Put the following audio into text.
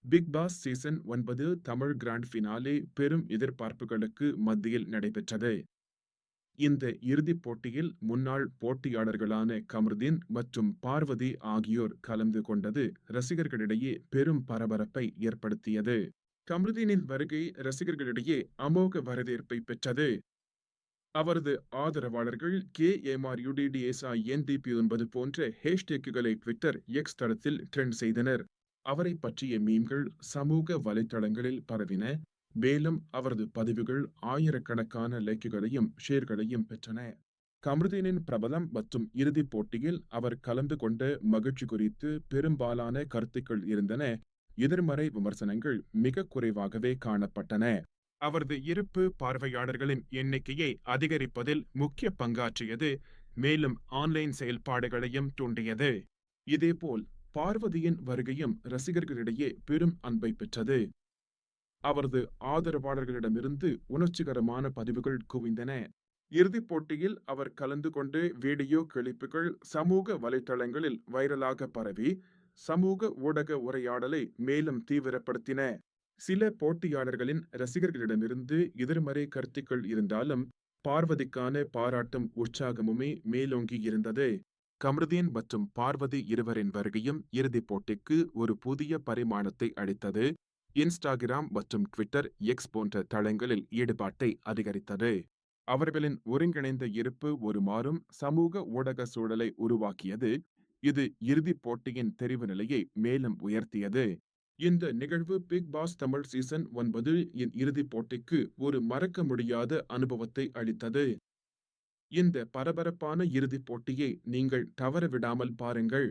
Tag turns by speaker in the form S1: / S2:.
S1: Big Boss season 9 Tamil grand finale பெரும் எதிர்பார்ப்புகளுக்கு மத்தியில் நடைபெற்றது. இந்த இறுதிப் போட்டியில் முன்னாள் போட்டியாளர்களான கமருதீன் மற்றும் பார்வதி ஆகியோர் கலந்து கொண்டது ரசிகர்களிடையே பெரும் பரபரப்பை ஏற்படுத்தியது. கமருதீனின் வருகை ரசிகர்களிடையே அமோக வரவேற்பை பெற்றது. அவரது ஆதரவாளர்கள் KMRUDDSINDP என்பது போன்ற ஹேஷ்டேக்குகளை ட்விட்டர் எக்ஸ் தளத்தில் ட்ரெண்ட் செய்தனர். அவரை பற்றிய மீம்கள் சமூக வலைத்தளங்களில் பரவின. மேலும் அவரது பதிவுகள் ஆயிரக்கணக்கான லைக்குகளையும் ஷேர்களையும் பெற்றன. கமருதீனின் பிரபலம் மற்றும் இறுதிப் போட்டியில் அவர் கலந்து கொண்ட மகிழ்ச்சி குறித்து பெரும்பாலான கருத்துக்கள் இருந்தன. எதிர்மறை விமர்சனங்கள் மிக குறைவாகவே காணப்பட்டன. அவரது இருப்பு பார்வையாளர்களின் எண்ணிக்கையை அதிகரிப்பதில் முக்கிய பங்காற்றியது. மேலும் ஆன்லைன் செயல்பாடுகளையும் தூண்டியது. இதேபோல் பார்வதியின் வருகையும் ரசிகர்களிடையே பெரும் அன்பை பெற்றது. அவரது ஆதரவாளர்களிடமிருந்து உணர்ச்சிகரமான பதிவுகள் குவிந்தன. இறுதிப் போட்டியில் அவர் கலந்து கொண்டு வீடியோ கிளிப்புகள் சமூக வலைத்தளங்களில் வைரலாக பரவி சமூக ஊடக உரையாடலை மேலும் தீவிரப்படுத்தின. சில போட்டியாளர்களின் ரசிகர்களிடமிருந்து எதிர்மறை கருத்துக்கள் இருந்தாலும் பார்வதிக்கான பாராட்டும் உற்சாகமுமே மேலோங்கி இருந்தது. கமருதீன் மற்றும் பார்வதி இருவரின் வருகையும் இறுதிப் போட்டிக்கு ஒரு புதிய பரிமாணத்தை அளித்தது. இன்ஸ்டாகிராம் மற்றும் ட்விட்டர் எக்ஸ் போன்ற தளங்களில் ஈடுபாட்டை அதிகரித்தது. அவர்களின் ஒருங்கிணைந்த இருப்பு ஒரு மாறும் சமூக ஊடக சூழலை உருவாக்கியது. இது இறுதிப் போட்டியின் தெரிவு நிலையை மேலும் உயர்த்தியது. இந்த நிகழ்வு பிக் பாஸ் தமிழ் சீசன் 9 இன் இறுதிப் போட்டிக்கு ஒரு மறக்க முடியாத அனுபவத்தை அளித்தது. இந்த பரபரப்பான இறுதிப் போட்டியை நீங்கள் தவறவிடாமல் பாருங்கள்.